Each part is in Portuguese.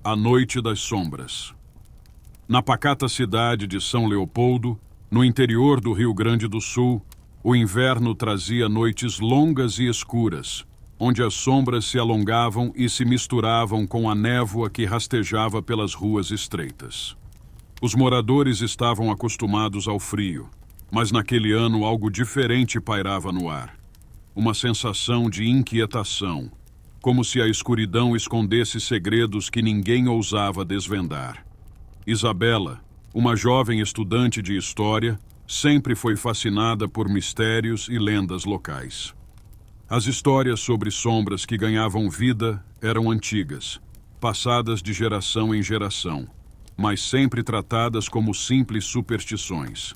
A Noite das Sombras. Na pacata cidade de São Leopoldo, no interior do Rio Grande do Sul, o inverno trazia noites longas e escuras, onde as sombras se alongavam e se misturavam com a névoa que rastejava pelas ruas estreitas. Os moradores estavam acostumados ao frio, mas naquele ano algo diferente pairava no ar. Uma sensação de inquietação, como se a escuridão escondesse segredos que ninguém ousava desvendar. Isabela, uma jovem estudante de história, sempre foi fascinada por mistérios e lendas locais. As histórias sobre sombras que ganhavam vida eram antigas, passadas de geração em geração, mas sempre tratadas como simples superstições.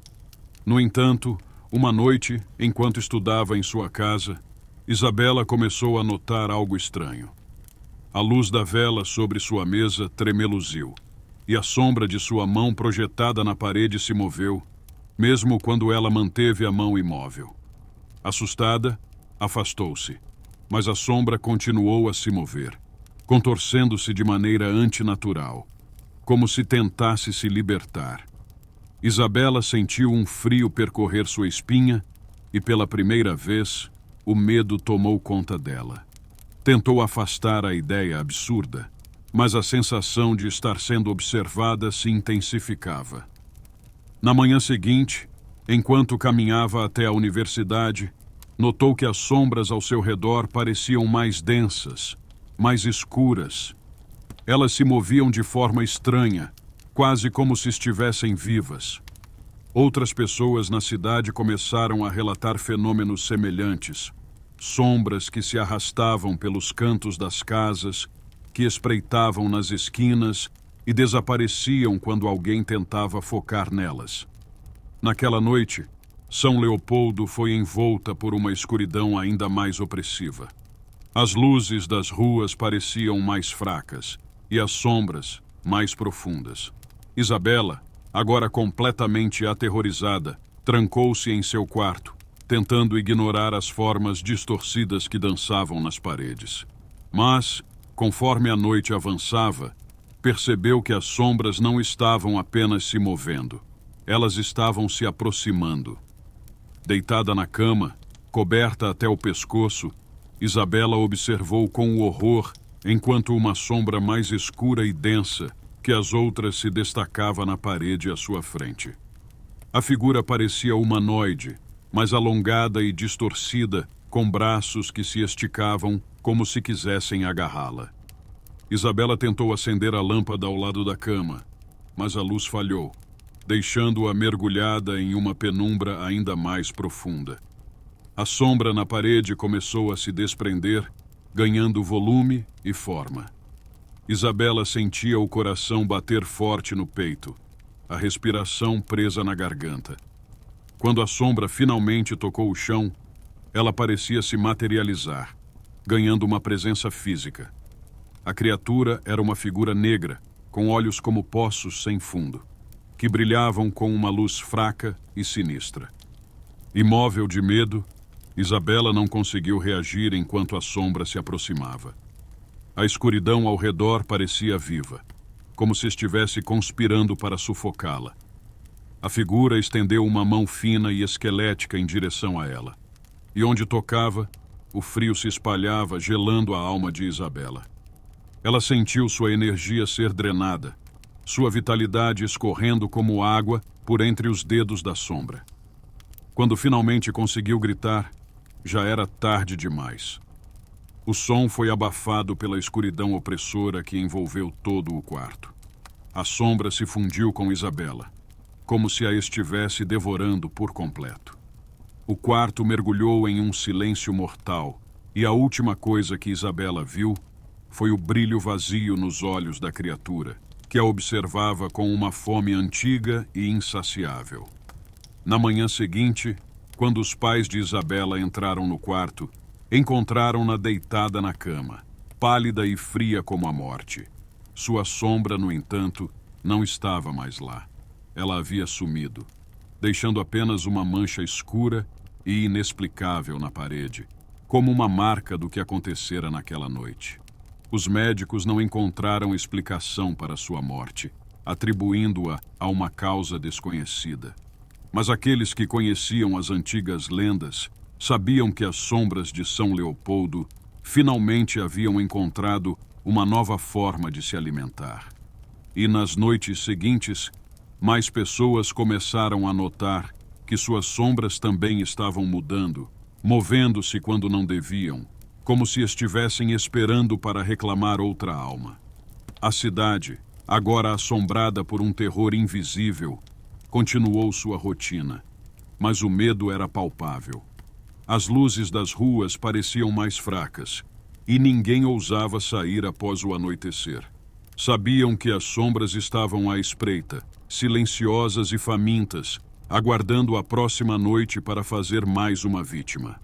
No entanto, uma noite, enquanto estudava em sua casa, Isabela começou a notar algo estranho. A luz da vela sobre sua mesa tremeluziu, e a sombra de sua mão projetada na parede se moveu, mesmo quando ela manteve a mão imóvel. Assustada, afastou-se, mas a sombra continuou a se mover, contorcendo-se de maneira antinatural, como se tentasse se libertar. Isabela sentiu um frio percorrer sua espinha e, pela primeira vez, o medo tomou conta dela. Tentou afastar a ideia absurda, mas a sensação de estar sendo observada se intensificava. Na manhã seguinte, enquanto caminhava até a universidade, notou que as sombras ao seu redor pareciam mais densas, mais escuras. Elas se moviam de forma estranha, quase como se estivessem vivas. Outras pessoas na cidade começaram a relatar fenômenos semelhantes. Sombras que se arrastavam pelos cantos das casas, que espreitavam nas esquinas e desapareciam quando alguém tentava focar nelas. Naquela noite, São Leopoldo foi envolta por uma escuridão ainda mais opressiva. As luzes das ruas pareciam mais fracas e as sombras mais profundas. Isabela, agora completamente aterrorizada, trancou-se em seu quarto, tentando ignorar as formas distorcidas que dançavam nas paredes. Mas, conforme a noite avançava, percebeu que as sombras não estavam apenas se movendo, elas estavam se aproximando. Deitada na cama, coberta até o pescoço, Isabela observou com horror enquanto uma sombra mais escura e densa que as outras se destacava na parede à sua frente. A figura parecia humanoide, mas alongada e distorcida, com braços que se esticavam como se quisessem agarrá-la. Isabela tentou acender a lâmpada ao lado da cama, mas a luz falhou, deixando-a mergulhada em uma penumbra ainda mais profunda. A sombra na parede começou a se desprender, ganhando volume e forma. Isabela sentia o coração bater forte no peito, a respiração presa na garganta. Quando a sombra finalmente tocou o chão, ela parecia se materializar, ganhando uma presença física. A criatura era uma figura negra, com olhos como poços sem fundo, que brilhavam com uma luz fraca e sinistra. Imóvel de medo, Isabela não conseguiu reagir enquanto a sombra se aproximava. A escuridão ao redor parecia viva, como se estivesse conspirando para sufocá-la. A figura estendeu uma mão fina e esquelética em direção a ela. E onde tocava, o frio se espalhava, gelando a alma de Isabela. Ela sentiu sua energia ser drenada, sua vitalidade escorrendo como água por entre os dedos da sombra. Quando finalmente conseguiu gritar, já era tarde demais. O som foi abafado pela escuridão opressora que envolveu todo o quarto. A sombra se fundiu com Isabela, como se a estivesse devorando por completo. O quarto mergulhou em um silêncio mortal, e a última coisa que Isabela viu foi o brilho vazio nos olhos da criatura, que a observava com uma fome antiga e insaciável. Na manhã seguinte, quando os pais de Isabela entraram no quarto, encontraram-na deitada na cama, pálida e fria como a morte. Sua sombra, no entanto, não estava mais lá. Ela havia sumido, deixando apenas uma mancha escura e inexplicável na parede, como uma marca do que acontecera naquela noite. Os médicos não encontraram explicação para sua morte, atribuindo-a a uma causa desconhecida. Mas aqueles que conheciam as antigas lendas sabiam que as sombras de São Leopoldo finalmente haviam encontrado uma nova forma de se alimentar. E nas noites seguintes, mais pessoas começaram a notar que suas sombras também estavam mudando, movendo-se quando não deviam, como se estivessem esperando para reclamar outra alma. A cidade, agora assombrada por um terror invisível, continuou sua rotina, mas o medo era palpável. As luzes das ruas pareciam mais fracas, e ninguém ousava sair após o anoitecer. Sabiam que as sombras estavam à espreita, silenciosas e famintas, aguardando a próxima noite para fazer mais uma vítima.